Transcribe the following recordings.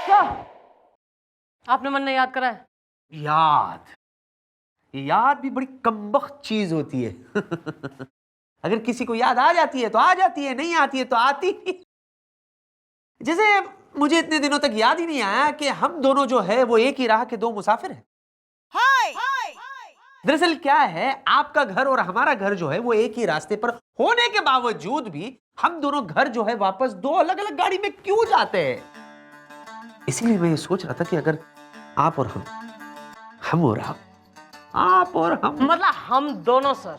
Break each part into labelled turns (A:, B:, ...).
A: क्या आपने मन नहीं याद करा है?
B: याद भी बड़ी कमबख्त चीज होती है। अगर किसी को याद आ जाती है तो आ जाती है, नहीं आती है तो आती नहीं। जैसे मुझे इतने दिनों तक याद ही नहीं आया कि हम दोनों जो है वो एक ही राह के दो मुसाफिर हैं। दरअसल क्या है, आपका घर और हमारा घर जो है वो एक ही रास्ते पर होने के बावजूद भी हम दोनों घर जो है वापस दो अलग अलग गाड़ी में क्यों जाते हैं। इसीलिए मैं ये सोच रहा था कि अगर आप और हम और आप और हम,
A: मतलब हम दोनों सर।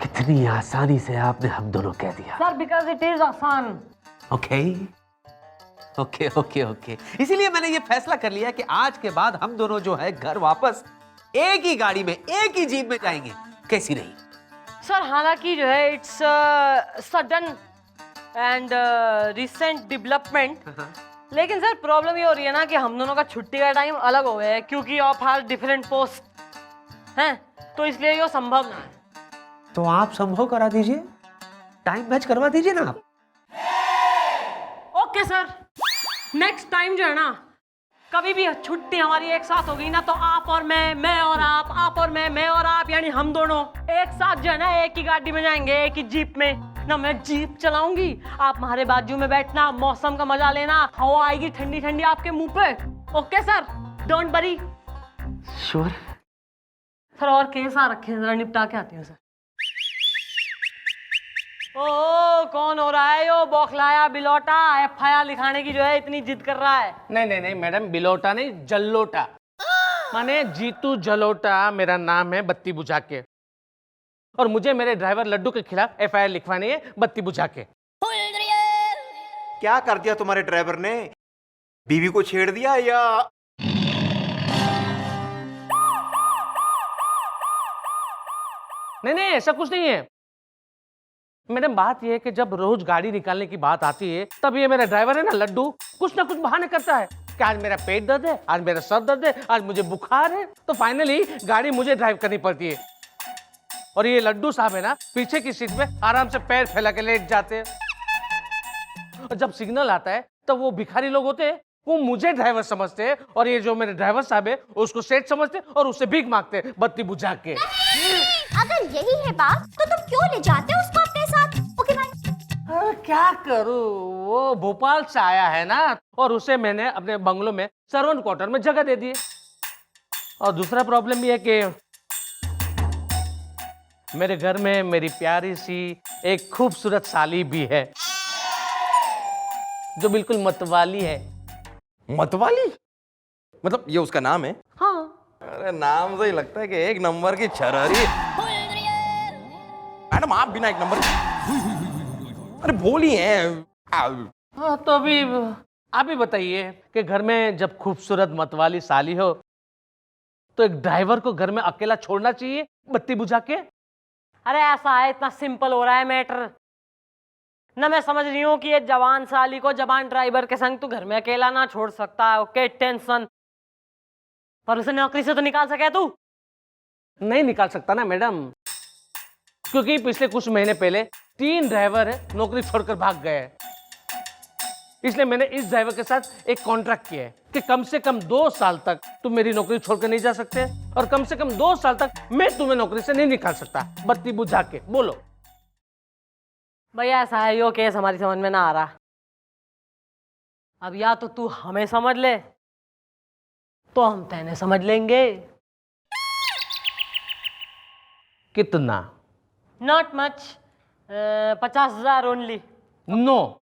B: कितनी आसानी से आपने हम दोनों कह दिया
A: सर बिकॉज इट इज आसान।
B: ओके ओके ओके ओके, इसीलिए मैंने ये फैसला कर लिया कि आज के बाद हम दोनों जो है घर वापस एक ही गाड़ी में एक ही जीप में जाएंगे। कैसी रही?
A: सर हालांकि जो है it's sudden and recent development, लेकिन सर प्रॉब्लम ये हो रही है ना कि हम दोनों का छुट्टी का टाइम अलग हो गया है क्योंकि ऑफ आर डिफरेंट पोस्ट हैं, तो इसलिए ये संभव ना है।
B: तो आप संभव करा दीजिए, टाइम मैच करवा दीजिए ना आप।
A: ओके सर, नेक्स्ट टाइम जो है ना कभी भी छुट्टी हमारी एक साथ हो गई ना तो आप और मैं और आप और मैं और आप, यानी हम दोनों एक साथ जो है ना एक ही गाड़ी में जाएंगे, एक ही जीप में ना। मैं जीप चलाऊंगी, आप हमारे बाजू में बैठना, मौसम का मजा लेना, हवा आएगी ठंडी ठंडी आपके मुंह पे। Okay sir, don't worry.
B: Sure
A: sir और केस आ रखे हैं, जरा निपटा के आती हूँ सर। ओ कौन हो रहा है यो बौखलाया बिलौटा, एफआईआर लिखाने की जो है इतनी जिद कर रहा है?
C: नहीं मैडम, बिलोटा नहीं, जल्लोटा। माने जीतू जलोटा मेरा नाम है, बत्ती बुझा के। और मुझे मेरे ड्राइवर लड्डू के खिलाफ एफआईआर लिखवानी है, बत्ती बुझा के।
D: क्या कर दिया तुम्हारे ड्राइवर ने? बीवी को छेड़ दिया या?
C: नहीं ऐसा कुछ नहीं है मैडम। बात यह है कि जब रोज गाड़ी निकालने की बात आती है तब ये मेरा ड्राइवर है ना लड्डू कुछ ना कुछ बहाने करता है कि आज मेरा पेट दर्द है, आज मेरा सर दर्द है, आज मुझे बुखार है, तो फाइनली गाड़ी मुझे ड्राइव करनी पड़ती है। और ये लड्डू साहब है ना पीछे की सीट में आराम से पैर फैला के लेट जाते हैं। और जब सिग्नल आता है तब वो भिखारी लोग होते हैं, वो मुझे ड्राइवर समझते हैं, और ये जो मेरे ड्राइवर साहब है उसको सेठ समझते हैं और उससे भीख मांगते हैं बत्ती बुझा के।
E: अगर यही है बात तो तुम क्यों ले जाते हो उसको अपने साथ? Okay bye.
C: अरे क्या करूं, वो भोपाल से आया है ना, और उसे मैंने अपने बंगलों में सर्वेंट क्वार्टर में जगह दे दी है। और दूसरा प्रॉब्लम ये है कि मेरे घर में मेरी प्यारी सी एक खूबसूरत साली भी है जो बिल्कुल मतवाली है।
D: मतवाली? मतलब ये उसका नाम है?
C: हाँ।
D: अरे नाम से ही लगता है कि एक नंबर की छरहरी। मैडम आप बिना एक नंबर अरे बोली है।
C: हाँ तो अभी आप ही बताइए कि घर में जब खूबसूरत मतवाली साली हो तो एक ड्राइवर को घर में अकेला छोड़ना चाहिए बत्ती बुझा के?
A: अरे ऐसा है, इतना सिंपल हो रहा है मैटर ना। मैं समझ रही हूँ कि ये जवान साली को जवान ड्राइवर के संग तू घर में अकेला ना छोड़ सकता है। ओके टेंशन, पर उसे नौकरी से तो निकाल सके तू?
C: नहीं निकाल सकता ना मैडम, क्योंकि पिछले कुछ महीने पहले 3 ड्राइवर नौकरी छोड़कर भाग गए। इसलिए मैंने इस ड्राइवर के साथ एक कॉन्ट्रैक्ट किया है कि कम से कम 2 साल तक तुम मेरी नौकरी छोड़कर नहीं जा सकते, और कम से कम 2 साल तक मैं तुम्हें नौकरी से नहीं निकाल सकता बत्ती बुझा के। बोलो
A: भैया ऐसा है, यो केस हमारी समझ में ना आ रहा। अब या तो तू हमें समझ ले तो हम तेने समझ लेंगे।
C: कितना?
A: Not much, 50,000 only.
C: नो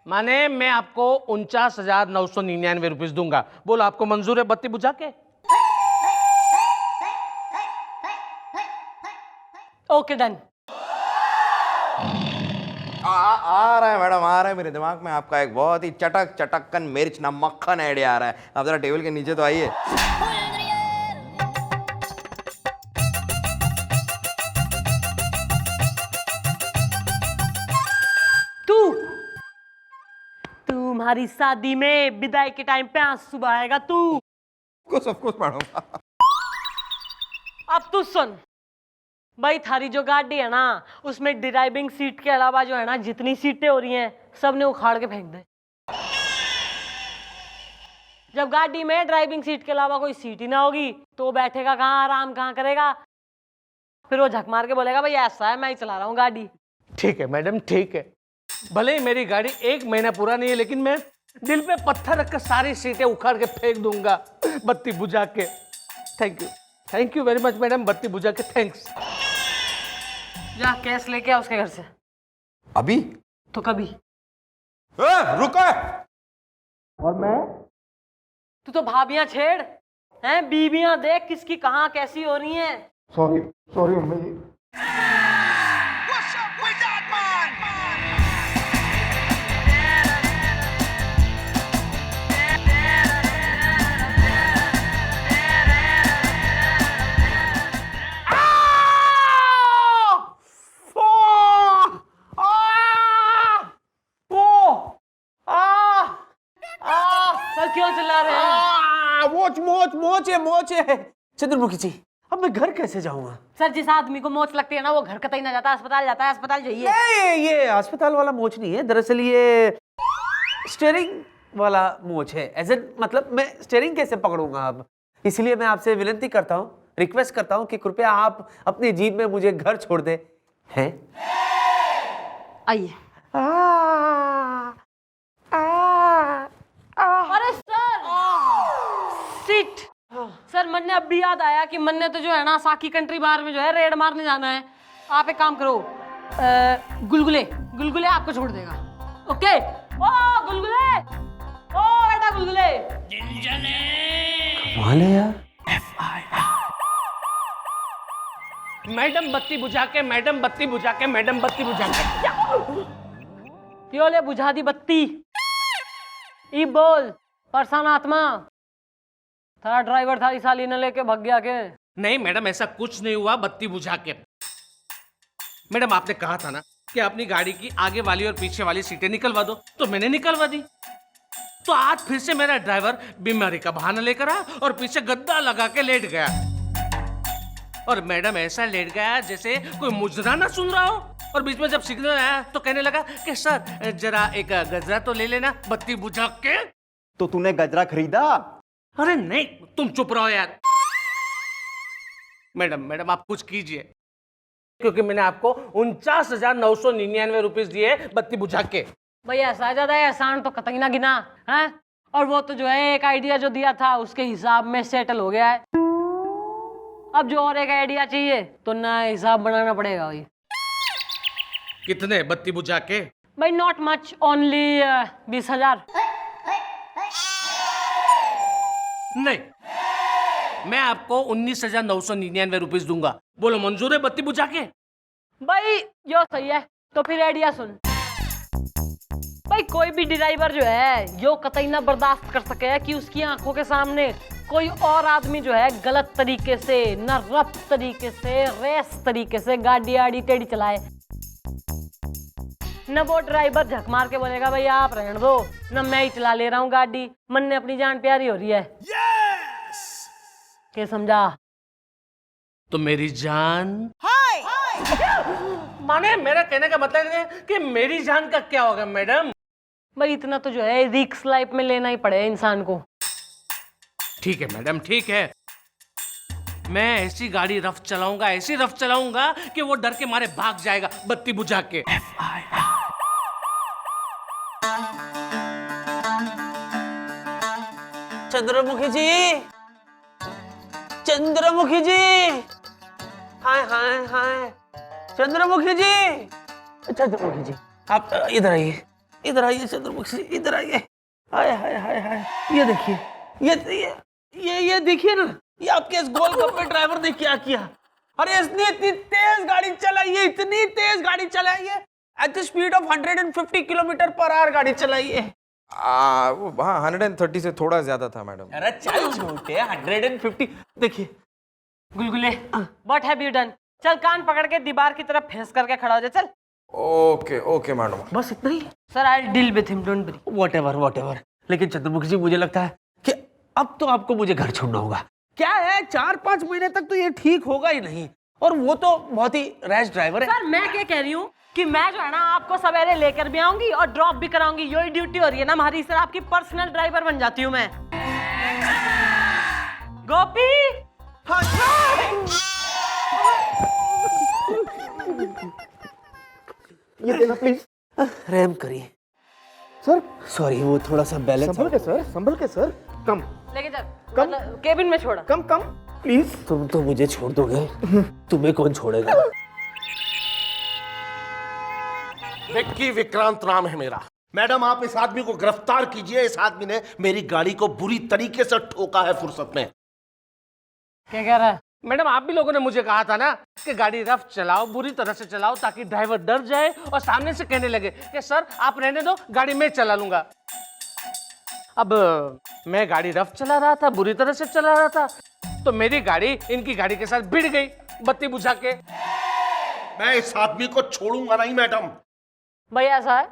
C: माने मैं आपको 49,999 रुपीज दूंगा। बोलो आपको मंजूर है बत्ती बुझा के?
A: Okay done.
D: आ रहा है मैडम, आ रहा है मेरे दिमाग में आपका एक बहुत ही चटकन मिर्च ना मक्खन आइडिया आ रहा है। आप जरा टेबल के नीचे तो आइए।
A: तुम्हारी शादी में विदाई के टाइम पे आंसू बहाएगा तू।
D: सब कुछ पढ़ूंगा।
A: अब तू सुन भाई, थारी जो गाड़ी है ना उसमें ड्राइविंग सीट के अलावा जो है ना जितनी सीटें हो रही हैं सबने उखाड़ के फेंक दे। जब गाड़ी में ड्राइविंग सीट के अलावा कोई सीट ही ना होगी तो वो बैठेगा कहाँ, आराम कहाँ करेगा? फिर वो झक मार के बोलेगा भाई ऐसा है, मैं ही चला रहा हूँ गाड़ी।
C: ठीक है मैडम, ठीक है। भले ही मेरी गाड़ी 1 महीना पूरा नहीं है, लेकिन मैं दिल पे पत्थर रखकर सारी सीटें उखाड़ के फेंक दूंगा बत्ती बुझा के। Thank you very much madam, बत्ती बुझा के थैंक्स।
A: जा कैश लेके आ उसके घर से।
D: अभी?
A: तो कभी।
D: रुको।
C: और मैं?
A: तू तो भाभियां छेड़ हैं, बीबियां देख किसकी कहाँ कैसी हो रही हैं।
C: सॉरी अम्मी जी।
A: सर क्यों चिल्ला रहे हैं?
B: मोच है। चंद्रमुखी जी, अब मैं घर कैसे जाऊंगा?
A: सर जिस आदमी को मोच लगती है ना वो घर कतई ना जाता, अस्पताल जाता है। अस्पताल जाइए।
B: नहीं, ये अस्पताल वाला मोच नहीं है, दरअसल ये स्टीयरिंग वाला मोच है। एज एन मतलब मैं स्टीयरिंग कैसे पकड़ूंगा अब? इसलिए मैं आपसे विनती करता हूँ, रिक्वेस्ट करता हूँ कि कृपया आप अपनी जीप में मुझे घर छोड़ दे। हैं?
A: आइए। अरे सर सीट। सर मन ने अब भी याद आया कि मन ने तो जो है ना साकी कंट्री बार में जो है रेड मारने जाना है। आप एक काम करो, गुलगुले आपको छोड़ देगा। ओके? ओ गुलगुले, ओ बेटा गुलगुले।
B: कमाल है यार।
C: मैडम बत्ती बुझा के, मैडम बत्ती बुझा के, मैडम बत्ती बुझा के।
A: यो ले बुझा दी बत्ती। ई बोल परेशान आत्मा, थारा ड्राइवर थारी साली न लेके भाग गया के?
C: नहीं मैडम, ऐसा कुछ नहीं हुआ, बत्ती बुझा के। मैडम आपने कहा था ना कि अपनी गाड़ी की आगे वाली और पीछे वाली सीटें निकलवा दो, तो मैंने निकलवा दी। तो आज फिर से मेरा ड्राइवर बीमारी का बहाना लेकर आया और पीछे गद्दा लगा के लेट गया। और मैडम ऐसा लेट गया जैसे कोई मुजरा ना सुन रहा हो। और बीच में जब सिग्नल आया तो कहने लगा कि सर जरा एक गजरा तो ले लेना बत्ती बुझा के।
D: तो तूने गजरा खरीदा?
C: अरे नहीं, तुम चुप रहो यार। मैडम आप कुछ कीजिए, क्योंकि मैंने आपको 49,999 रुपीस दिए बत्ती बुझा के।
A: भैया ऐसा ज्यादा एहसान तो कतई ना गिना है। और वो तो जो है एक आइडिया जो दिया था उसके हिसाब में सेटल हो गया है। अब जो और एक आइडिया चाहिए तो नया हिसाब बनाना पड़ेगा भाई।
C: कितने बत्ती बुझा के?
A: भाई नॉट मच, ओनली 20,000।
C: नहीं, मैं आपको 19,999 रुपीस दूंगा। बोलो मंजूर है बत्ती बुझा के?
A: भाई जो सही है। तो फिर आइडिया सुन भाई, कोई भी ड्राइवर जो है यो कतई ना बर्दाश्त कर सके कि उसकी आंखों के सामने कोई और आदमी जो है गलत तरीके से, न रफ तरीके से, रेस तरीके से गाड़ी आड़ी टेढ़ी चलाए। न वो ड्राइवर झक मार के बोलेगा भाई आप रहने दो, न मैं ही चला ले रहा हूँ गाड़ी, मन ने अपनी जान प्यारी हो रही है। क्या समझा?
C: तो मेरी जान माने मेरा कहने का मतलब है कि मेरी जान का क्या होगा मैडम?
A: भाई इतना तो जो है रिस्क लाइफ में लेना ही पड़ेगा इंसान को।
C: ठीक है मैडम, ठीक है। मैं ऐसी गाड़ी रफ चलाऊंगा, ऐसी रफ चलाऊंगा कि वो डर के मारे भाग जाएगा बत्ती बुझा के।
B: चंद्रमुखी जी, चंद्रमुखी जी, हाय हाय हाय, चंद्रमुखी जी, चंद्रमुखी जी, आप इधर आइए, इधर आइए चंद्रमुखी जी, इधर आइए। हाय हाय हाय हाय, ये देखिए, ये देखिए ना, ये आपके इस गोलगप्पे ड्राइवर ने क्या किया। अरे इसने इतनी तेज गाड़ी चलाई है, इतनी तेज गाड़ी चलाई है, at the speed of 150 kilometre per hour गाड़ी चलाई है।
D: वो हाँ 130 से थोड़ा ज्यादा था मैडम।
B: अरे चल झूठे, 150। देखिए
A: गुलगुले, व्हाट हैव यू डन? चल कान पकड़ के दीवार की तरफ फेस करके खड़ा हो जा। चल।
D: Okay okay madam.
B: बस इतना ही?
A: Sir I deal with him, don't worry.
B: Whatever. लेकिन चंद्रमुखी जी, मुझे लगता है कि अब तो आपको मुझे घर छोड़ना होगा। क्या है, 4-5 महीने तक तो ये ठीक होगा ही नहीं, और वो तो बहुत ही रैश ड्राइवर है।
A: सर मैं क्या कह रही हूँ कि मैं जो है ना आपको सवेरे लेकर भी आऊंगी और ड्रॉप भी कराऊंगी। यही ड्यूटी हो रही है ना हमारी सर, आपकी पर्सनल ड्राइवर बन जाती हूँ मैं। गोपी
F: ये देना प्लीज।
B: रहम करिए
F: सर
B: सॉरी, वो थोड़ा सा बैलेंस।
F: संभल के सर। कम
A: लेके जा, मतलब केबिन में छोड़ा।
F: कम कम प्लीज।
B: तुम तो मुझे छोड़ दोगे, तुम्हें कौन छोड़ेगा?
G: विक्की विक्रांत नाम है मेरा। मैडम आप इस आदमी को गिरफ्तार कीजिए। इस आदमी ने मेरी गाड़ी को बुरी तरीके से ठोका है फुर्सत में।
A: क्या कह रहा है?
C: मैडम आप भी लोगों ने मुझे कहा था ना कि गाड़ी रफ चलाओ, बुरी तरह से चलाओ, ताकि ड्राइवर डर जाए और सामने से कहने लगे कि सर आप रहने दो, गाड़ी मैं चला लूंगा। अब मैं गाड़ी रफ चला रहा था, बुरी तरह से चला रहा था, तो मेरी गाड़ी इनकी गाड़ी के साथ भिड़ गई बत्ती बुझा के।
G: मैं इस आदमी को छोड़ूंगा नहीं मैडम।
A: भाई ऐसा है,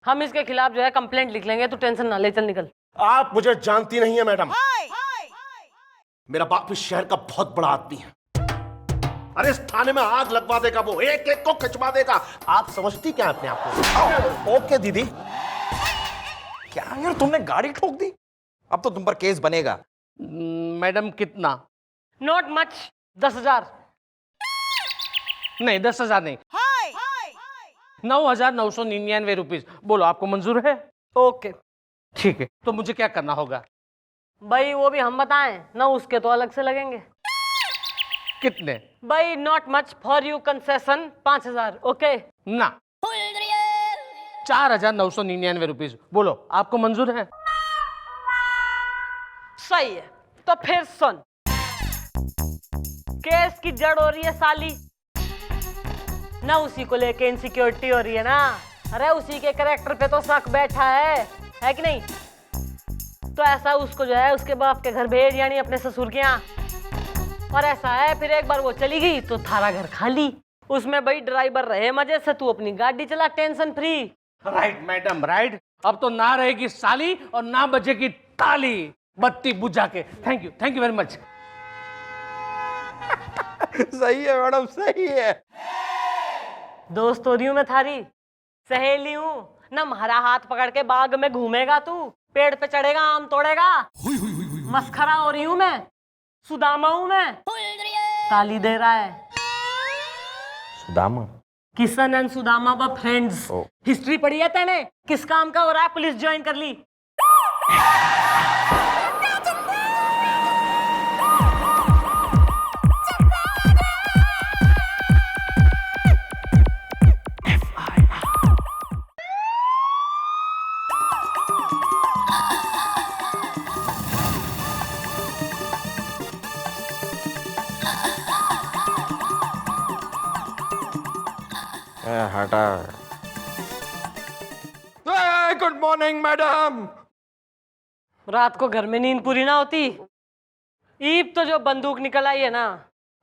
A: हम इसके खिलाफ जो है कंप्लेंट लिख लेंगे, तो टेंशन ना ले, चल निकल।
G: आप मुझे जानती नहीं है मैडम। मेरा बाप इस शहर का बहुत बड़ा आदमी है। अरे इस थाने में आग लगवा देगा वो, एक एक को खिंचवा देगा। आप समझती क्या अपने आप को?
D: ओके दीदी। क्या यार तुमने गाड़ी ठोक दी, अब तो तुम पर केस बनेगा।
C: मैडम कितना?
A: Not much, 10,000।
C: नहीं 10,000 नहीं, 9,999 रुपीज। बोलो आपको मंजूर है?
A: ओके
C: ठीक है, तो मुझे क्या करना होगा?
A: भाई वो भी हम बताएं ना, उसके तो अलग से लगेंगे।
C: कितने?
A: भाई not much for you, concession 5,000। Okay
C: ना, 4,999 रुपीज। बोलो आपको मंजूर है?
A: सही है, तो फिर सुन। केस की जड़ हो रही है साली ना, उसी को लेके इनसिक्योरिटी हो रही है ना। अरे उसी के कैरेक्टर पे तो शक बैठा है कि नहीं? तो ऐसा उसको जो है उसके बाप के घर भेज, यानी अपने ससुर के यहाँ। और ऐसा है फिर एक बार वो चली गई तो थारा घर खाली। उसमें भाई ड्राइवर रहे मजे से, तू अपनी गाड़ी चला tension free.
C: Right madam right. अब तो ना रहेगी साली और ना बजेगी ताली बत्ती बुझा के। Thank you very much.
D: सही है मैडम, सही है।
A: दोस्त हो रही हूँ मैं थारी, सहेली हूँ ना। हमारा हाथ पकड़ के बाग में घूमेगा तू, पेड़ पे चढ़ेगा आम तोड़ेगा। मस्खरा हो रही हूँ मैं, सुदामा हूँ मैं। ताली दे रहा है
D: सुदामा।
A: किशन एंड सुदामा व फ्रेंड्स। हिस्ट्री पढ़ी है तेने? किस काम का हो रहा है? पुलिस ज्वाइन कर ली।
D: हटा। Good morning madam.
A: रात को घर में नींद पूरी ना होती, ईब तो जो बंदूक निकल आई है ना,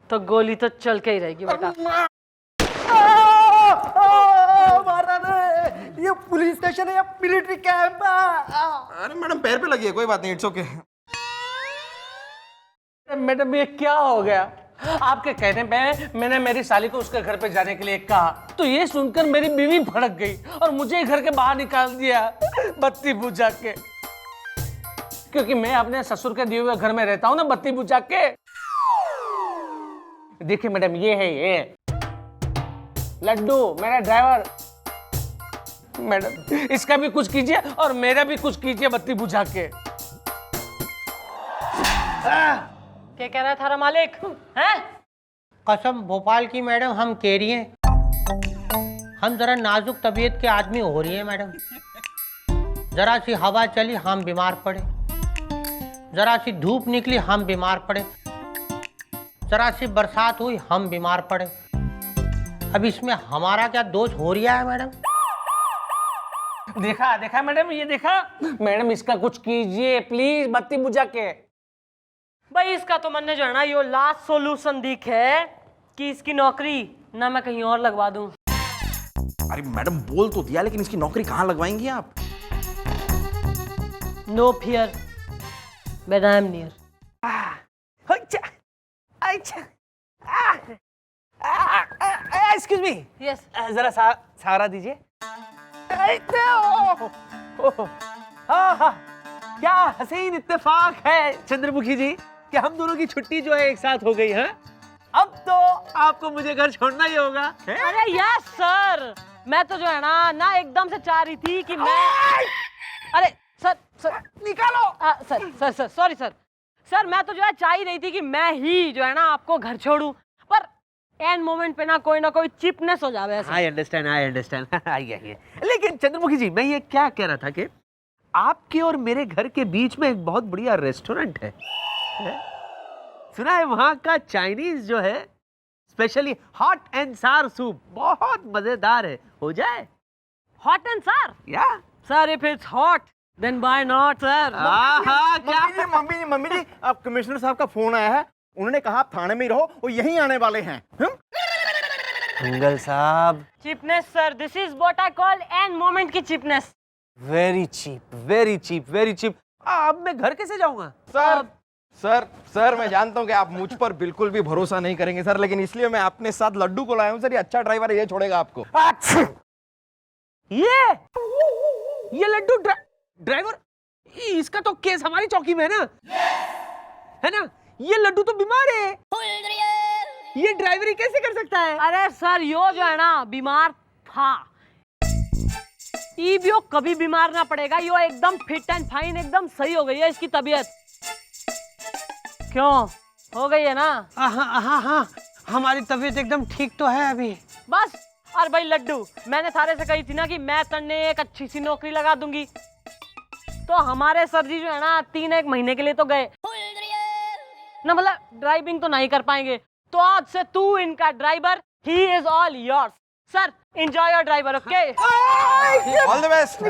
A: तो गोली तो चल के ही रहेगी बेटा।
F: ये पुलिस स्टेशन है या मिलिट्री कैंप?
D: अरे मैडम पैर पे लगी है, कोई बात नहीं, इट्स ओके।
C: मैडम ये क्या हो गया? आपके कहने पे मैंने मेरी साली को उसके घर पे जाने के लिए कहा, तो ये सुनकर मेरी बीवी भड़क गई और मुझे घर के बाहर निकाल दिया बत्ती बुझा के। क्योंकि मैं अपने ससुर के दिए हुए घर में रहता हूं ना, बत्ती बुझा के। देखिए मैडम ये है ये लड्डू मेरा ड्राइवर। मैडम इसका भी कुछ कीजिए और मेरा भी कुछ कीजिए बत्ती बुझा के।
A: क्या कह रहा है थारा मालिक? हैं?
H: कसम भोपाल की मैडम हम कह रही हैं, हम जरा नाजुक तबीयत के आदमी हो रही है मैडम। जरा सी हवा चली हम बीमार पड़े, जरा सी धूप निकली हम बीमार पड़े, जरा सी बरसात हुई हम बीमार पड़े। अब इसमें हमारा क्या दोष हो रहा है मैडम?
C: देखा मैडम, ये देखा मैडम, इसका कुछ कीजिए प्लीज बत्ती बुझा के।
A: भाई इसका तो मैंने जो है ना यो लास्ट सॉल्यूशन दिख है कि इसकी नौकरी ना मैं कहीं और लगवा दूं।
D: अरे मैडम बोल तो दिया, लेकिन इसकी नौकरी कहाँ लगवाएंगी आप?
A: No fear when I am near.
B: Excuse me,
A: yes
B: जरा सहारा दीजिए। हाँ हाँ, क्या हसीन इत्तेफाक है चंद्रमुखी जी कि हम दोनों की छुट्टी जो है एक साथ हो गई है। अब तो आपको मुझे घर छोड़ना ही होगा।
A: अरे यस सर, मैं तो जो है ना एकदम से चाह रही थी कि मैं अरे सर
B: निकालो।
A: सर सॉरी सर मैं तो जो है चाह ही रही थी कि मैं ही जो है ना आपको घर छोड़ूं, पर एंड मोमेंट पे ना कोई चिपनेस हो जावे ऐसे।
B: आई अंडरस्टैंड आइए। लेकिन चंद्रमुखी जी, मैं ये क्या कह रहा था कि आपके और मेरे घर के बीच में एक बहुत बढ़िया रेस्टोरेंट है? सुना है वहां का चाइनीज जो है specially hot and sour soup बहुत मजेदार है, हो जाए?
A: हॉट एंड सर
B: या
A: sir, if it's hot then why not sour.
B: क्या
F: मम्मी जी, अब कमिश्नर साहब का फोन आया है। उन्होंने कहा आप थाने में ही रहो, वो यहीं आने वाले हैं।
B: अंकल साहब,
A: cheapness sir, this is what I call and moment की चिपनेस।
B: Very cheap. अब मैं घर कैसे जाऊंगा?
D: सर मैं जानता हूँ कि आप मुझ पर बिल्कुल भी भरोसा नहीं करेंगे सर, लेकिन इसलिए मैं अपने साथ लड्डू को लाया हूँ सर। ये अच्छा ड्राइवर है, ये छोड़ेगा आपको।
B: ये लड्डू ड्राइवर, इसका तो केस हमारी चौकी में है ना? ये लड्डू तो बीमार है, ये ड्राइवरी कैसे कर सकता है?
A: अरे सर, यो जो है ना बीमार था, यो कभी बीमार ना पड़ेगा। यो एकदम फिट एंड फाइन, एकदम सही हो गई है इसकी तबीयत। क्यों, हो गई है ना?
H: हाँ, हमारी तबीयत एकदम ठीक तो है अभी।
A: बस। और भाई लड्डू, मैंने थारे से कही थी ना कि मैं तन्ने एक अच्छी सी नौकरी लगा दूंगी, तो हमारे सर जी जो है ना 3-1 महीने के लिए तो गए ना, मतलब ड्राइविंग तो नहीं कर पाएंगे, तो आज से तू इनका driver, he is all yours. Sir, enjoy your driver, okay?
D: All the best.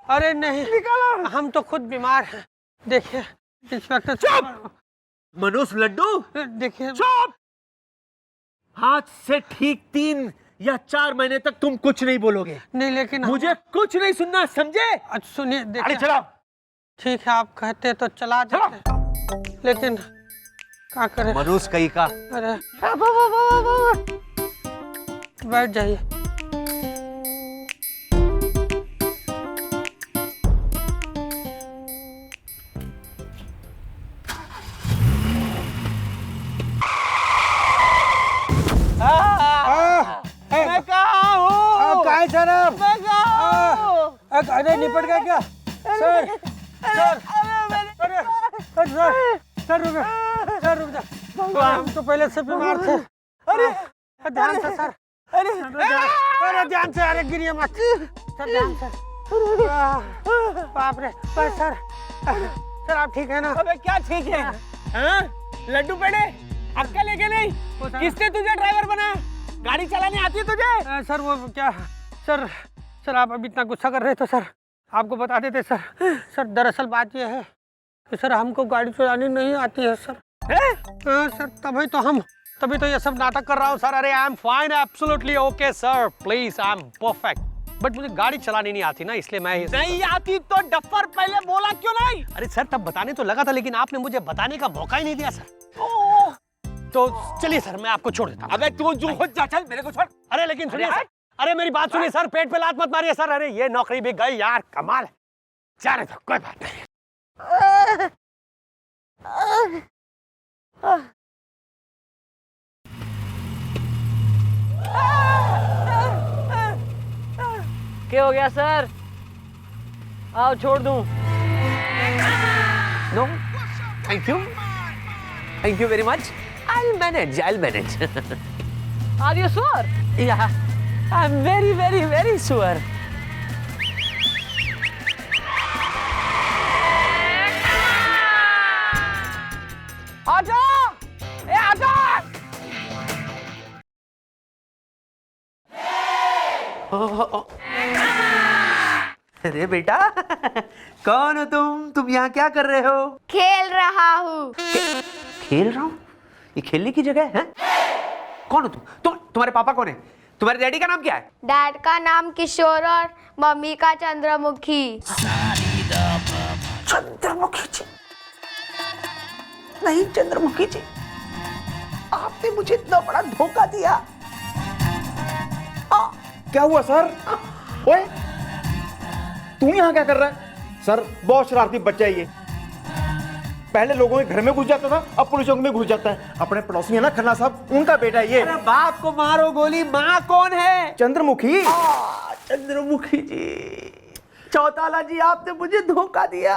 H: अरे नहीं, हम तो खुद बीमार हैं। देखिए इंस्पेक्टर,
B: चुप! मनोज लड्डू,
H: देखिए
B: चुप! आज से ठीक 3 या 4 महीने तक तुम कुछ नहीं बोलोगे।
H: नहीं, लेकिन
B: मुझे कुछ नहीं सुनना, समझे?
H: अच्छा सुनिए,
B: गाड़ी
H: देखिए
B: चलाओ।
H: ठीक है, आप कहते तो चला देते, लेकिन क्या करें?
B: मनोज कहीं का।
H: अरे बैठ जाइए।
B: मैं कहाँ हूँ?
H: कहाँ सर आप?
B: मैं कहाँ हूँ?
H: अरे निपट गया क्या सर? सर रुक जा। हम तो पहले से बीमार थे।
B: अरे
H: ध्यान से सर, अरे ध्यान से, अरे गिरिए मत सर, ध्यान से। बाप रे सर आप ठीक है ना?
B: अबे क्या ठीक है? हाँ? लड्डू पेड़े अक्का लेके नहीं? किसने तुझे ड्राइवर बनाया? गाड़ी चलाने आती है तुझे?
H: सर वो क्या सर आप अभी इतना गुस्सा कर रहे थे सर, आपको बता देते सर। दरअसल बात ये है कि सर हमको गाड़ी चलानी नहीं आती है सर। सर तभी तो ये सब नाटक कर रहा हूँ सर। अरे I am fine, absolutely okay sir, please I am perfect, but मुझे गाड़ी चलानी नहीं आती ना, इसलिए मैं
B: नहीं आती तो डफर पहले बोला क्यों नहीं?
H: अरे सर तब बताने तो लगा था, लेकिन आपने मुझे बताने का मौका ही नहीं दिया सर। तो चलिए सर, मैं आपको छोड़ देता हूँ।
B: अबे तू जो खुद जा, चल मेरे को छोड़।
H: अरे लेकिन सुनिए सर, अरे मेरी बात सुनिए सर, पेट पे लात मत मारिए सर। अरे ये नौकरी भी गई यार, कमाल है। जाने दो, कोई बात नहीं।
A: क्या हो गया सर? आओ छोड़ दूं?
B: No thank you very much. I'll manage.
A: Are you sure?
B: Yeah, I'm very sure.
A: आजा! ए आजा!
B: अरे बेटा, कौन हो तुम यहाँ क्या कर रहे हो?
E: खेल रहा हूँ।
B: खेल रहा हूँ? ये खेलने की जगह है? कौन हो तुम? तुम्हारे पापा कौन है? तुम्हारे डैडी का नाम क्या है?
E: डैड का नाम किशोर और मम्मी का चंद्रमुखी।
B: चंद्रमुखी जी? नहीं चंद्रमुखी जी, आपने मुझे इतना बड़ा धोखा दिया।
F: क्या हुआ सर? ओए, तू यहाँ क्या कर रहा है? सर बहुत शरारती बच्चा है ये। पहले लोगों के घर में घुस जाता था, अब पुलिस चौक में घुस जाता है। अपने पड़ोसी है ना खन्ना साहब, उनका बेटा है ये।
B: अरे बाप को मारो गोली, माँ कौन है?
F: चंद्रमुखी।
B: चंद्रमुखी जी, चौताला जी आपने मुझे धोखा दिया।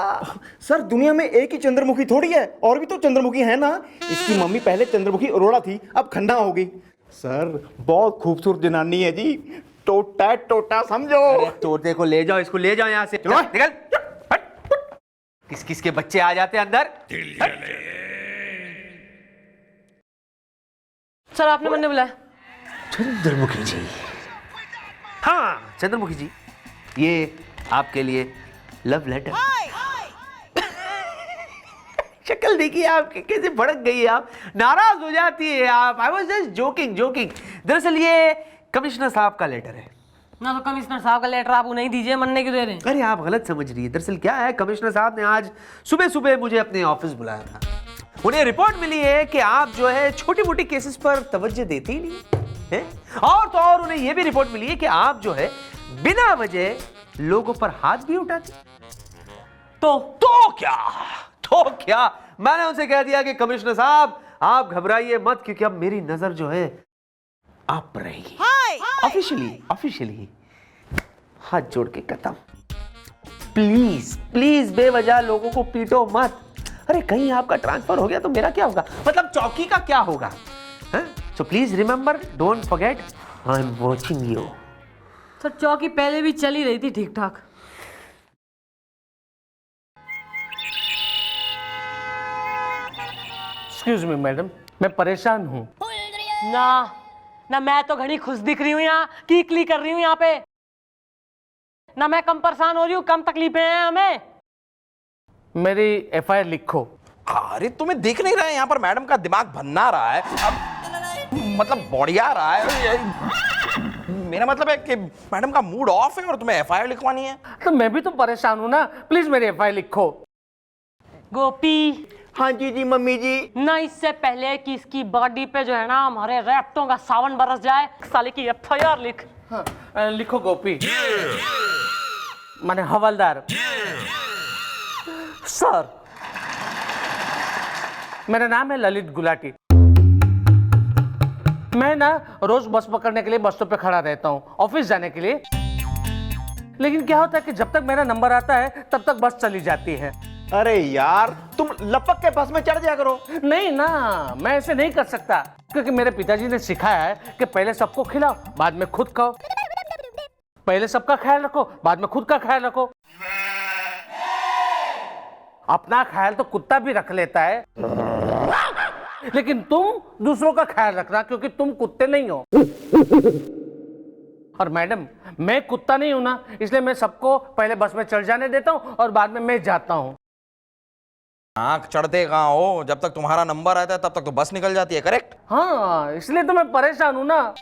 F: सर दुनिया में एक ही चंद्रमुखी थोड़ी है, और भी तो चंद्रमुखी है ना। इसकी मम्मी पहले चंद्रमुखी अरोड़ा थी, अब खन्ना हो गई। सर बहुत खूबसूरत जनानी है जी, टोटा टोटा समझो।
B: तोते को ले जाओ, इसको ले जाओ यहाँ से।
F: चलो।
B: निकल। हट। किस किस के बच्चे आ जाते हैं अंदर?
A: सर आपने मैंने बुलाया।
B: चंद्रमुखी जी, हाँ चंद्रमुखी जी, ये आपके लिए लव लेटर। शक्ल देखिए आपकी, कैसे भड़क गई है आप, नाराज हो जाती है आप। I was just joking joking. दरअसल ये कमिश्नर साहब का लेटर है
A: ना। तो कमिश्नर साहब का लेटर आप उन्हें ही दीजिए, मनने क्यों दे रहे हैं?
B: अरे आप गलत समझ रही है। दरअसल क्या है, कमिश्नर साहब ने आज सुबह सुबह मुझे अपने ऑफिस बुलाया था। उन्हें रिपोर्ट मिली है कि आप जो है छोटी मोटी केसेस पर तवज्जो देते ही नहीं है। और तो और उन्हें यह भी रिपोर्ट मिली है कि आप जो है बिना वजह लोगों पर हाथ भी उठाते। तो क्या मैंने उनसे कह दिया कि कमिश्नर साहब आप घबराइए मत, क्योंकि अब मेरी नजर जो है आप पर रहेगी। ऑफिशियली हाथ जोड़ के कहता हूं, प्लीज प्लीज बेवजह लोगों को पीटो मत। अरे कहीं आपका ट्रांसफर हो गया तो मेरा क्या होगा, मतलब चौकी का क्या होगा? So please remember, don't forget, I am watching you.
A: Sir चौकी पहले भी चली रही थी ठीक ठाक।
C: एक्सक्यूज मी मैडम, मैं परेशान हूँ।
A: ना मैं तो घड़ी खुश दिख रही हूँ, यहाँ कीकली कर रही हूँ यहाँ पे। ना मैं कम परेशान हो रही हूँ, कम तकलीफें हैं हमें।
C: मेरी एफआईआर लिखो।
D: अरे तुम्हें दिख नहीं रहा है यहाँ पर मैडम का दिमाग भन्ना रहा है, अब मतलब बढ़िया रहा है। मेरा मतलब है कि मैडम का मूड ऑफ है और तुम्हें एफआईआर लिखवानी है।
C: तो मैं भी तो परेशान हूँ ना, प्लीज मेरी एफआईआर लिखो।
A: गोपी,
F: हाँ जी मम्मी जी।
A: ना इससे पहले कि इसकी बॉडी पे जो है ना हमारे रैप्टों का सावन बरस जाए, साले की एफआईआर लिख।
C: हाँ, लिखो गोपी। माने हवलदार। सर, मेरा नाम है ललित गुलाटी। मैं ना रोज बस पकड़ने के लिए बस स्टॉप पे खड़ा रहता हूँ ऑफिस जाने के लिए। लेकिन क्या होता है कि जब तक मेरा नंबर आता है तब तक बस चली जाती है।
F: अरे यार तुम लपक के बस में चढ़ जाया करो।
C: नहीं ना, मैं ऐसे नहीं कर सकता, क्योंकि मेरे पिताजी ने सिखाया है कि पहले सबको खिलाओ बाद में खुद खाओ। पहले सबका ख्याल रखो बाद में खुद का ख्याल रखो। अपना ख्याल तो कुत्ता भी रख लेता है, लेकिन तुम दूसरों का ख्याल रखना, क्योंकि तुम कुत्ते नहीं हो। और मैडम मैं कुत्ता नहीं हूं ना, इसलिए मैं सबको पहले बस में चढ़ जाने देता हूं और बाद में मैं जाता हूं।
D: आंख चढ़ते कहाँ हो, जब तक तुम्हारा नंबर आता है तब तक तो बस निकल जाती है, करेक्ट?
C: हाँ, इसलिए तो मैं परेशान हूं ना।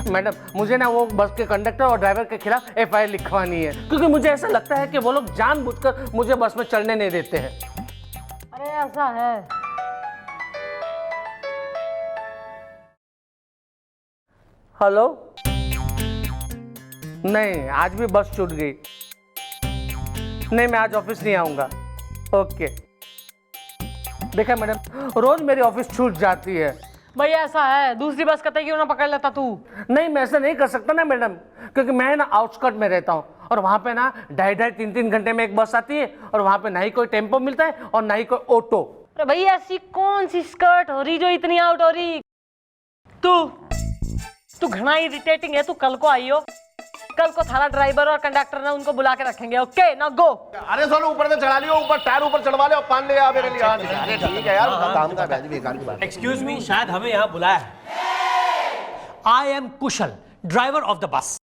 C: मैडम मुझे ना वो बस के कंडक्टर और ड्राइवर के खिलाफ एफआईआर लिखवानी है, क्योंकि मुझे ऐसा लगता है कि वो लोग जानबूझकर मुझे बस में चढ़ने नहीं देते हैं।
A: अरे ऐसा है।
C: हेलो, नहीं आज भी बस छूट गई। नहीं मैं आज ऑफिस नहीं आऊंगा। ओके। देखा मैडम, रोज मेरी ऑफिस छूट जाती है।
A: भाई ऐसा है, दूसरी बस कतई क्यों ना पकड़ लेता तू?
C: नहीं मैं ऐसा नहीं कर सकता ना मैडम, क्योंकि मैं ना आउटस्कर्ट में रहता हूँ और वहाँ पे ना 2.5-3 घंटे में एक बस आती है और वहाँ पे ना ही कोई टेम्पो मिलता है और ना ही कोई ऑटो।
A: अरे भाई ऐसी कौन सी स्कर्ट हो रही जो इतनी आउट हो रही? तू घना इरिटेटिंग है। तू कल को आई हो, कल को थारा ड्राइवर और कंडक्टर ना उनको बुला के रखेंगे। ओके ना गो।
G: अरे सोनू ऊपर से चढ़ा लियो, ऊपर टायर ऊपर चढ़वा ले और पान ले आ मेरे लिए। अरे ठीक है यार, काम का बैज बेकार की बात।
I: एक्सक्यूज मी, शायद हमें यहाँ बुलाया है। I am Kusal, driver of the bus.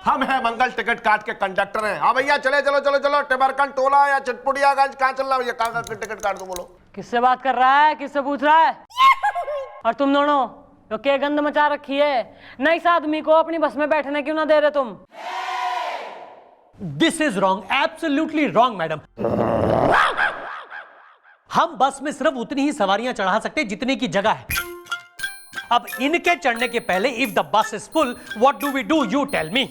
G: हम हैं मंगल टिकट काट के कंडक्टर हैं। हाँ भैया चले चलो चलो चलो, टिबरकन टोला या चटपुटियागंज कहाँ चल रहा है भैया? कहाँ का टिकट काट दो बोलो।
A: किससे बात कर रहा है, किससे पूछ रहा है? और तुम दोनों तो क्या गंद मचा रखी है? नए आदमी को अपनी बस में बैठने क्यों ना दे रहे तुम?
I: This is wrong, absolutely wrong madam. हम बस में सिर्फ उतनी ही सवारियां चढ़ा सकते जितने की जगह है। अब इनके चढ़ने के पहले if the bus is full what do we do, you tell me.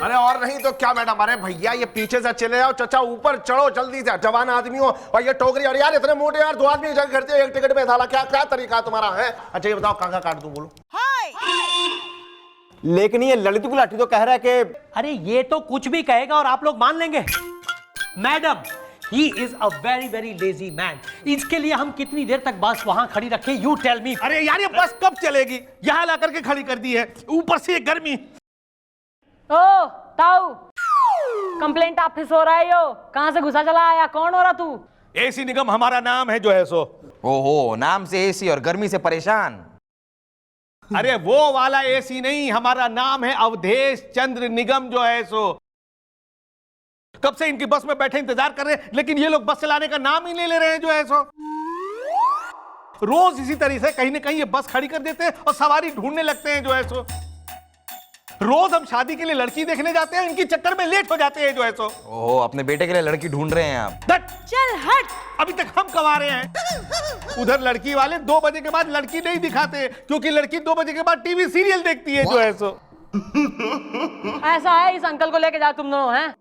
G: अरे और नहीं तो क्या मैडम, अरे भैया ये पीछे से चले जाओ, चचा ऊपर चढ़ो जल्दी से, जवान आदमी हो और ये टोकरी, और यार इतने मोटे यार, 2 आदमी एक जगह खड़ते एक टिकट में साला, क्या क्या तरीका तुम्हारा है? अच्छा ये बताओ कहाँ काट दूं, बोलो।
F: लेकिन ये ललित गुलाटी तो कह रहा है कि
I: अरे ये तो कुछ भी कहेगा और आप लोग मान लेंगे। Madam, he is a very very lazy man. इसके लिए हम कितनी देर तक बस वहां खड़ी रखें, यू टेल मी।
G: अरे यार ये बस कब चलेगी, यहाँ ला करके खड़ी कर दी है, ऊपर से ये गर्मी।
A: ओ ताऊ, कंप्लेंट ऑफिस हो रहा है यो, कहाँ से घुसा चला आया, कौन हो रहा तू?
G: एसी निगम हमारा नाम है जो है सो।
D: ओहो, नाम से एसी और गर्मी से परेशान।
G: अरे वो वाला एसी नहीं, हमारा नाम है अवधेश चंद्र निगम जो है सो। कब से इनकी बस में बैठे इंतजार कर रहे हैं, लेकिन ये लोग बस चलाने का नाम ही नहीं ले रहे हैं जो है सो। रोज इसी तरीके से कहीं ना कहीं ये बस खड़ी कर देते हैं और सवारी ढूंढने लगते हैं जो है सो। रोज हम शादी के लिए लड़की देखने जाते हैं, इनकी चक्कर में लेट हो जाते हैं जो है सो।
D: ओहो, अपने बेटे के लिए लड़की ढूंढ रहे हैं आप?
A: चल हट।
G: अभी तक हम कमा रहे हैं, उधर लड़की वाले 2 बजे के बाद लड़की नहीं दिखाते, क्योंकि लड़की 2 बजे के बाद टीवी सीरियल देखती है जो है सो।
A: ऐसा है, इस अंकल को लेके जाओ तुम दोनों, हैं?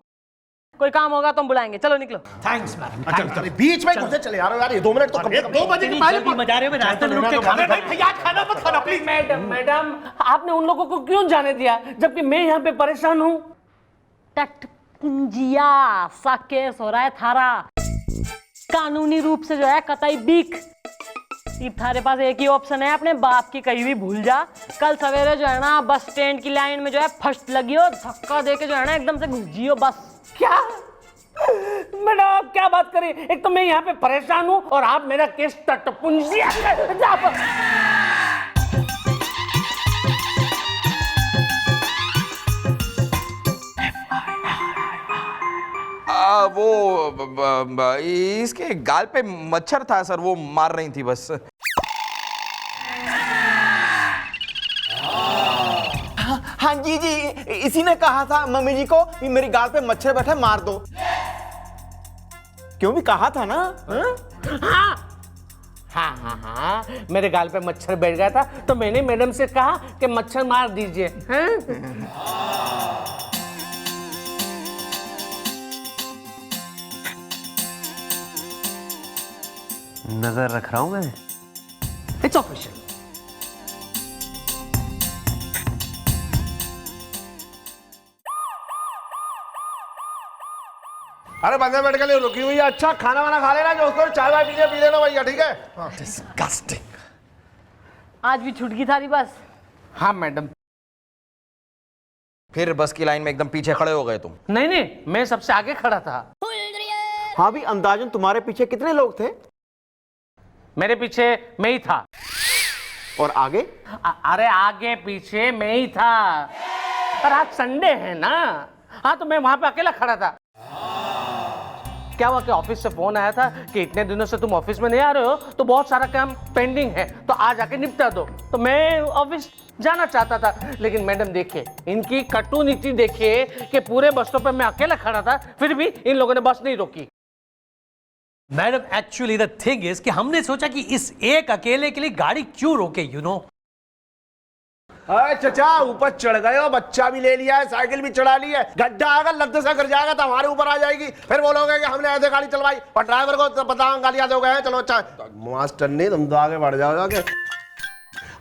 A: कोई काम होगा तो हम बुलाएंगे, चलो निकलो।
I: Thanks madam.
G: अच्छा चल, बीच में घुसे चले यार, यार ये 2 मिनट तो कम से कम। 2 बजे के पहले
I: मजा रहे हो, रास्ते में रुक के खाना।
G: भैया खाना मत खाना प्लीज।
C: मैडम आपने उन लोगों को क्यों जाने दिया, जबकि मैं यहाँ पे परेशान हूँ।
A: टटपुंजिया सा केस हो रहा है थारा, कानूनी रूप से जो है कतई बीक। थारे पास एक ही ऑप्शन है, अपने बाप की कहीं भी भूल जा। कल सवेरे जो है ना बस स्टैंड की लाइन में जो है फर्स्ट लगी हो, धक्का देके जो है ना एकदम से घुस जियो बस।
C: क्या मैडम आप क्या बात करें, एक तो मैं यहाँ पे परेशान हूँ और आप मेरा केस टटपुंजिया।
D: वो इसके गाल पे मच्छर था सर, वो मार रही थी बस।
F: हाँ जी जी, इसी ने कहा था मम्मी जी को कि मेरी गाल पे मच्छर बैठे मार दो। क्यों भी कहा था ना?
C: हाँ, मेरे गाल पे मच्छर बैठ गया था तो मैंने मैडम से कहा कि मच्छर मार दीजिए।
B: नजर रख रहा हूं मैं।
C: It's official.
G: अरे बंदे बैठ के लिए रुकी हुई है, अच्छा खाना वाना खा लेना, जो उसको चाय वाय पी लेना भैया, ठीक है?
D: डिस्गस्टिंग।
A: आज भी छूट गई थारी बस।
C: हाँ मैडम।
D: फिर बस की लाइन में एकदम पीछे खड़े हो गए तुम?
C: नहीं, मैं सबसे आगे खड़ा था।
F: हाँ भी अंदाजन तुम्हारे पीछे कितने लोग थे?
C: मेरे पीछे मैं ही था।
F: और आगे?
C: अरे आगे पीछे मैं ही था, पर आज संडे है ना। हाँ तो मैं वहां पे अकेला खड़ा था। क्या हुआ कि ऑफिस से फोन आया था कि इतने दिनों से तुम ऑफिस में नहीं आ रहे हो तो बहुत सारा काम पेंडिंग है, तो आज आके निपटा दो। तो मैं ऑफिस जाना चाहता था, लेकिन मैडम देखिए इनकी कटु नीति देखिए कि पूरे बस स्टॉप पे मैं अकेला खड़ा था, फिर भी इन लोगों ने बस नहीं रोकी।
I: Madam actually the thing is कि हमने सोचा कि इस एक अकेले के लिए गाड़ी क्यों रोके, यू नो।
G: अरे चचा ऊपर चढ़ गए हो, बच्चा भी ले लिया है, साइकिल भी चढ़ा ली है, गड्ढा आएगा लद्दे से गिर जाएगा तो हमारे ऊपर आ जाएगी, फिर बोलोगे कि हमने ऐसे गाड़ी चलवाई और ड्राइवर को तो पता गालियां दोगे हैं। चलो अच्छा मास्टर नहीं, तुम तो आगे बढ़ जाओगे।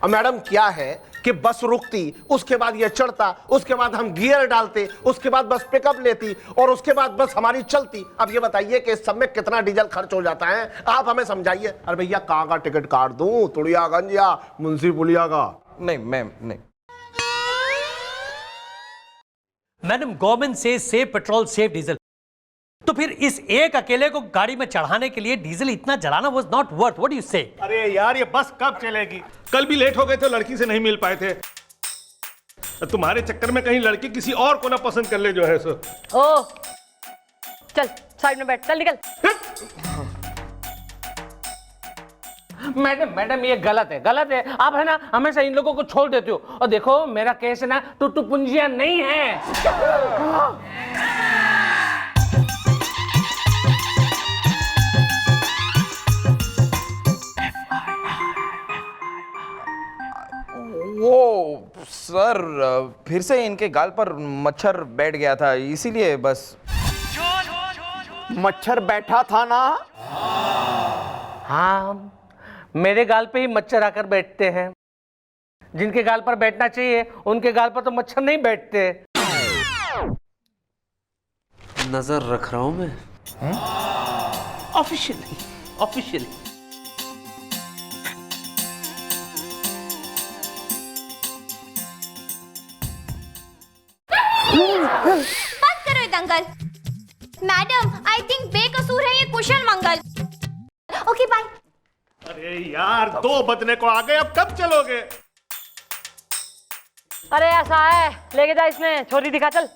G: अब मैडम क्या है कि बस रुकती, उसके बाद ये चढ़ता, उसके बाद हम गियर डालते, उसके बाद बस पिकअप लेती और उसके बाद बस हमारी चलती। अब ये बताइए कि इस सब में कितना डीजल खर्च हो जाता है, आप हमें समझाइए। अरे भैया कहाँ का टिकट काट दूं, तुड़ियागंज या मुंशी पुलिया का?
D: नहीं मैम नहीं।
I: मैडम गवर्नमेंट से सेव पेट्रोल सेव डीजल, तो फिर इस एक अकेले को गाड़ी में चढ़ाने के लिए डीजल इतना जलाना was not worth. What do you से?
G: अरे यार ये बस कब चलेगी, कल भी लेट हो गए थे, लड़की से नहीं मिल पाए थे, तुम्हारे चक्कर में कहीं लड़की किसी और को ना पसंद कर ले जो है सो।
A: ओ चल साइड में बैठ, चल निकल।
C: मैडम ये गलत है। आप है ना हमेशा इन लोगों को छोड़ देते हो, और देखो मेरा केस है ना टुट्टू पुंजिया नहीं है।
D: सर फिर से इनके गाल पर मच्छर बैठ गया था, इसीलिए बस।
F: मच्छर बैठा था ना?
C: हाँ, मेरे गाल पे ही मच्छर आकर बैठते हैं। जिनके गाल पर बैठना चाहिए उनके गाल पर तो मच्छर नहीं बैठते।
B: नजर रख रहा हूं मैं, ऑफिशियली ऑफिशियली।
E: बंद करो ये दंगल। मैडम, आई थिंक बेकसूर है ये कुशल मंगल। Okay bye.
G: अरे यार 2 बजने को आ गए, अब कब चलोगे?
A: अरे ऐसा है, लेके जा इसने, छोरी दिखा चल।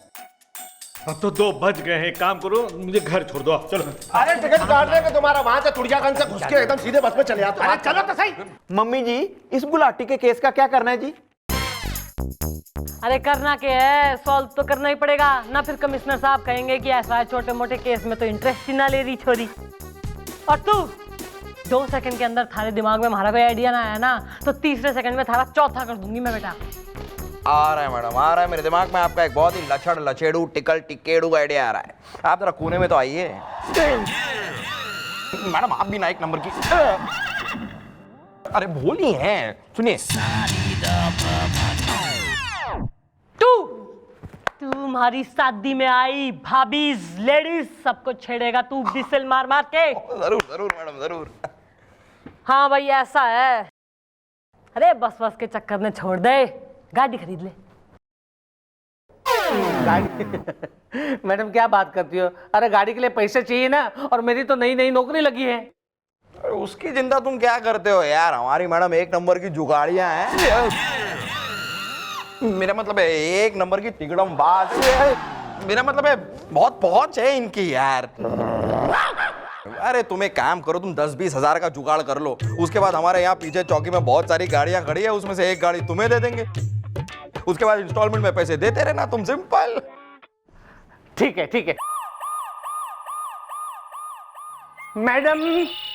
G: अब तो 2 बज गए हैं, काम करो, मुझे घर छोड़ दो, चलो। अरे टिकट काटने के तुम्हारा वहां से तुड़ियागंज से घुस के एकदम सीधे बस में चले आते। अरे चलो तो सही।
F: मम्मी जी, इस गुलाटी के केस का क्या करना है जी?
A: अरे करना क्या है, सॉल्व तो करना ही पड़ेगा ना। फिर कमिश्नर साहब कहेंगे कि ऐसा है, छोटे मोटे केस में तो इंटरेस्ट ही ना ले रही छोरी। और तू 2 सेकंड के अंदर थारे दिमाग में हमारा कोई आइडिया ना आया ना, तो तीसरे सेकंड में थारा चौथा कर दूंगी मैं बेटा।
D: आ रहा है मैडम, आ रहा है मेरे दिमाग में आपका एक बहुत ही लचड़ लचेड़ू टिकल टिकेड़ू आइडिया आ रहा है। आप जरा कोने में तो आइए। मैडम आप भी ना एक नंबर की। अरे भोली हैं, सुनिए।
A: तू हमारी शादी में आई भाभीज लेडीज सबको छेड़ेगा तू बिसल मार मार के।
D: जरूर जरूर मैडम जरूर।
A: हाँ भाई ऐसा है। अरे बस बस के चक्कर में छोड़ दे, गाड़ी खरीद ले।
C: मैडम क्या बात करती हो? अरे गाड़ी के लिए पैसे चाहिए ना, और मेरी तो नई नई नौकरी लगी है।
D: अरे उसकी चिंता तुम क्या करते हो यार, हमारी मैडम 1 नंबर की जुगाड़ियां हैं। मेरा मतलब है 1 नंबर की तिगड़म बात। मेरा मतलब है बहुत पहुंच है इनकी यार। अरे तुम एक काम करो, तुम 10-20 हजार का जुगाड़ कर लो, उसके बाद हमारे यहाँ पीछे चौकी में बहुत सारी गाड़ियां खड़ी है, उसमें से एक गाड़ी तुम्हें दे देंगे, उसके बाद इंस्टॉलमेंट में पैसे देते रहना तुम। सिंपल।
C: ठीक है ठीक है। मैडम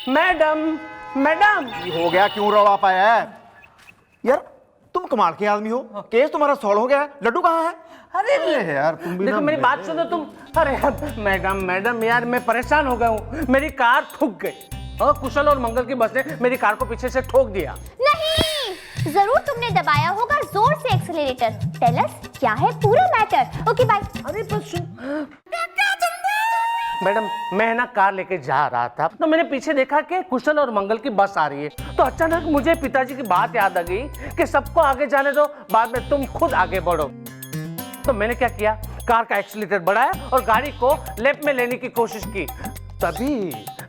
C: मैडम मैडम,
F: हो गया, क्यों रौला पाया है? यार तुम कमाल के आदमी हो, केस तुम्हारा सॉल्व हो गया है, लड्डू कहाँ है?
C: अरे
F: यार तुम भी
C: देखो
F: ना
C: मेरी बात सुनो तुम। अरे यार मैडम यार मैं परेशान हो गया हूँ, मेरी कार ठुक गई और कुशल और मंगल की बस ने मेरी कार को पीछे से ठोक दिया।
E: नहीं, जरूर तुमने दबाया होगा जोर से एक्सीलरेटर। टेल अस क्या है पूरा मैटर। Okay bye.
C: अरे बस मैडम, मैं ना कार लेके जा रहा था तो मैंने पीछे देखा कि कुशल और मंगल की बस आ रही है, तो अचानक मुझे पिताजी की बात याद आ गई कि सबको आगे जाने दो, बाद में तुम खुद आगे बढ़ो। तो मैंने क्या किया, कार का एक्सीलरेटर बढ़ाया और गाड़ी को लेफ्ट में लेने की कोशिश की।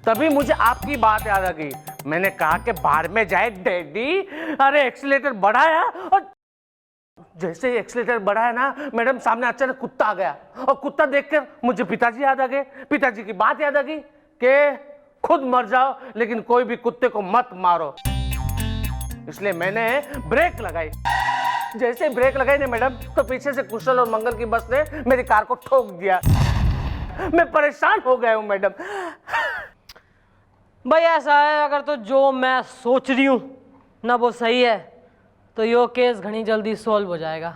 C: तभी मुझे आपकी बात याद आ गई। मैंने कहा कि बाहर में जाए डैडी। अरे एक्सीलरेटर बढ़ाया और जैसे ही एक्सीलरेटर बढ़ाया ना मैडम, सामने अचानक कुत्ता आ गया और कुत्ता देखकर मुझे पिताजी याद आ गए। पिताजी की बात याद आ गई कि खुद मर जाओ लेकिन कोई भी कुत्ते को मत मारो। इसलिए मैंने ब्रेक लगाई। जैसे ब्रेक लगाई ना मैडम, तो पीछे से कुशल और मंगल की बस ने मेरी कार को ठोक दिया। मैं परेशान हो गया हूं मैडम।
A: भाई ऐसा है, अगर तो जो मैं सोच रही हूँ ना वो सही है तो यो केस घनी जल्दी सॉल्व हो जाएगा।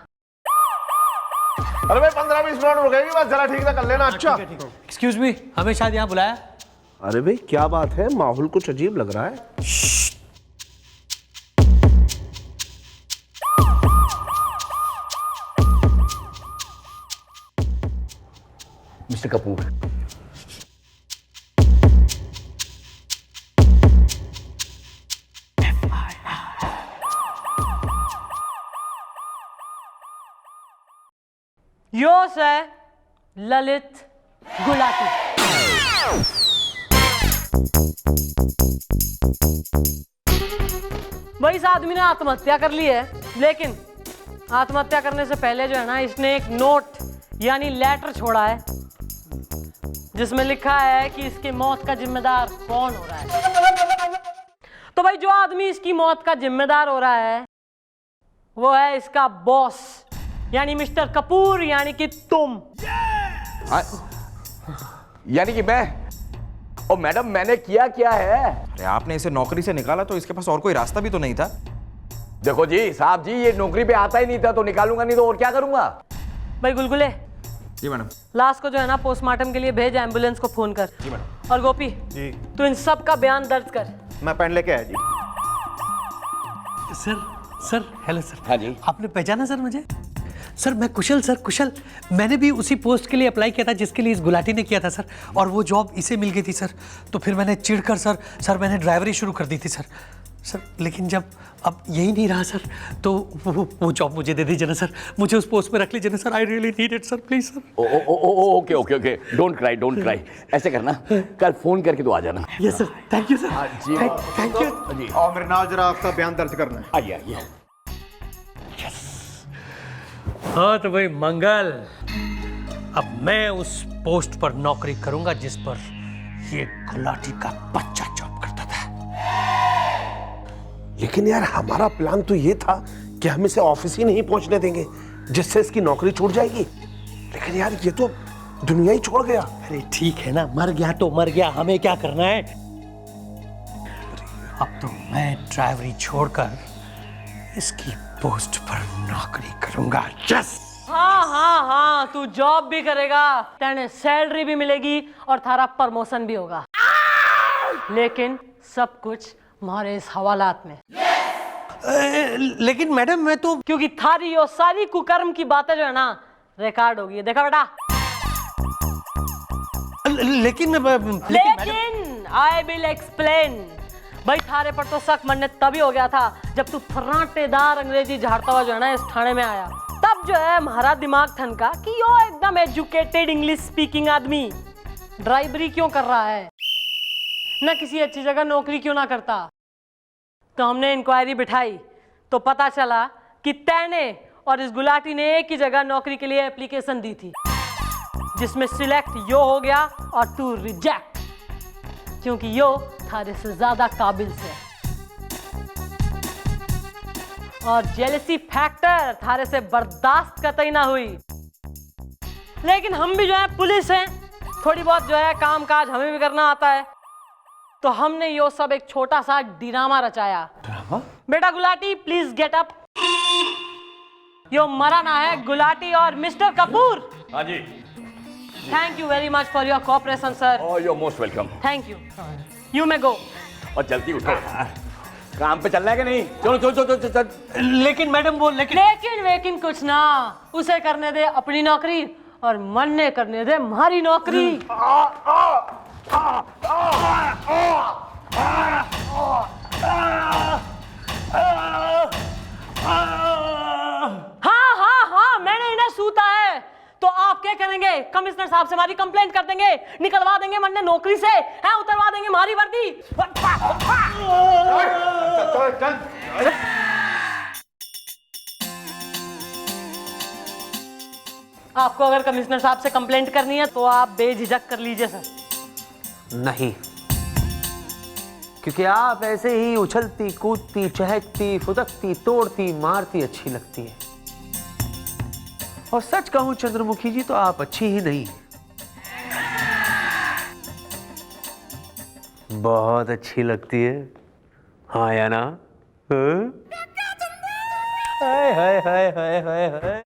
G: अरे भाई 15-20 मिनट रुकेगी बस, जरा ठीक से कर लेना। अच्छा
I: एक्सक्यूज मी, हमें शायद यहाँ बुलाया।
G: अरे भाई क्या बात है, माहौल कुछ अजीब लग रहा है।
C: मिस्टर कपूर,
A: योस है ललित गुलाटी। भाई इस आदमी ने आत्महत्या कर ली है, लेकिन आत्महत्या करने से पहले जो है ना, इसने एक नोट यानी लेटर छोड़ा है जिसमें लिखा है कि इसकी मौत का जिम्मेदार कौन हो रहा है। तो भाई जो आदमी इसकी मौत का जिम्मेदार हो रहा है वो है इसका बॉस यानी मिस्टर कपूर, यानी कि तुम।
D: यानी कि मैं? और मैडम मैंने किया क्या है? अरे आपने इसे नौकरी से निकाला तो इसके पास और कोई रास्ता भी तो नहीं था। देखो जी साहब जी, ये नौकरी पे आता ही नहीं था तो निकालूंगा नहीं तो और क्या करूंगा।
A: भाई गुलगुले,
F: जी मैडम।
A: लाश को जो है ना पोस्टमार्टम के लिए भेज, एम्बुलेंस को फोन कर।
F: जी मैडम।
A: और गोपी
F: जी।
A: तू इन सब का बयान दर्ज कर।
F: मैं पेन लेके आया जी।
I: Sir hello sir.
D: हाँ जी।
I: आपने पहचाना सर मुझे? सर मैं कुशल सर, कुशल। मैंने भी उसी पोस्ट के लिए अप्लाई किया था जिसके लिए इस गुलाटी ने किया था सर, और वो जॉब इसे मिल गई थी सर। तो फिर मैंने चिढ़कर सर मैंने ड्राइवरी शुरू कर दी थी सर। लेकिन जब अब यही नहीं रहा सर, तो वो जॉब मुझे दे दीजिए ना सर, मुझे उस पोस्ट पे रख लीजिए ना सर। I really need it sir, please sir.
D: Okay okay okay, don't cry. ऐसे करना, कल फोन करके तो आ जाना।
I: Yes sir, thank you sir.
D: जी
I: थैंक यू।
D: जी
F: और मेरे नाल जरा आपका बयान दर्ज करना है।
D: आइए।
I: हाँ तो भाई मंगल, अब मैं उस पोस्ट पर नौकरी करूंगा जिस पर ये गुलाटी का बच्चा जॉब करता था।
G: लेकिन यार हमारा प्लान तो ये था कि हम इसे ऑफिस ही नहीं पहुंचने देंगे, जिससे इसकी नौकरी छूट जाएगी। लेकिन यार ये तो दुनिया ही छोड़ गया।
I: अरे ठीक है ना, मर गया तो मर गया, हमें क्या करना है। अब तो मैं ड्राइवरी छोड़कर इसकी पोस्ट पर नौकरी करूंगा। यस।
A: हाँ, तू जॉब भी करेगा, तेने सैलरी भी मिलेगी और थारा प्रमोशन भी होगा। लेकिन सब कुछ हमारे इस हवालात में।
I: लेकिन मैडम मैं तो,
A: क्योंकि थारी यो सारी कुकर्म की बातें जो है ना रिकॉर्ड होगी। देखा बेटा।
I: लेकिन
A: आई विल एक्सप्लेन। भाई थारे पर तो शक मनने तभी हो गया था जब तू फर्राटेदार अंग्रेजी झाड़ता हुआ जो है ना इस थाने में आया। तब जो है हमारा दिमाग ठनका कि यो एकदम एजुकेटेड इंग्लिश स्पीकिंग आदमी ड्राइवरी क्यों कर रहा है, ना किसी अच्छी जगह नौकरी क्यों ना करता। तो हमने इंक्वायरी बिठाई तो पता चला कि तैने और इस गुलाटी ने एक ही जगह नौकरी के लिए एप्लीकेशन दी थी, जिसमें सिलेक्ट यो हो गया और तू रिजेक्ट, क्योंकि यो थारे से ज्यादा काबिल से। और जेलसी फैक्टर थारे से बर्दाश्त कतई ना हुई। लेकिन हम भी जो है पुलिस हैं, थोड़ी बहुत जो है काम काज हमें भी करना आता है। तो हमने यो सब एक छोटा सा ड्रामा रचाया। ड्रामा? बेटा गुलाटी प्लीज गेट अप। यो मरा ना है गुलाटी और मिस्टर कपूर।
D: हाँ जी।
A: Thank you very much for your cooperation sir.
D: Oh you are most welcome.
A: Thank you. You may go.
D: और जल्दी उठो, काम पे चलना है कि नहीं? चलो।
I: लेकिन मैडम वो
A: लेकिन कुछ ना, उसे करने दे अपनी नौकरी और मन ने करने दे हमारी नौकरी। हाँ, मैंने इन्हें सूता है। तो आप क्या करेंगे? कमिश्नर साहब से हमारी कंप्लेंट कर देंगे, निकलवा देंगे मन ने नौकरी से, है उतरवा देंगे हमारी वर्दी। आपको अगर कमिश्नर साहब से कंप्लेंट करनी है तो आप बेझिझक कर लीजिए सर।
B: नहीं, क्योंकि आप ऐसे ही उछलती कूदती चहकती फुदकती तोड़ती मारती अच्छी लगती है। और सच कहूं चंद्रमुखी जी तो आप अच्छी ही नहीं, बहुत अच्छी लगती है। हाँ या ना? हाय हाय हाय हाय हाय हाय।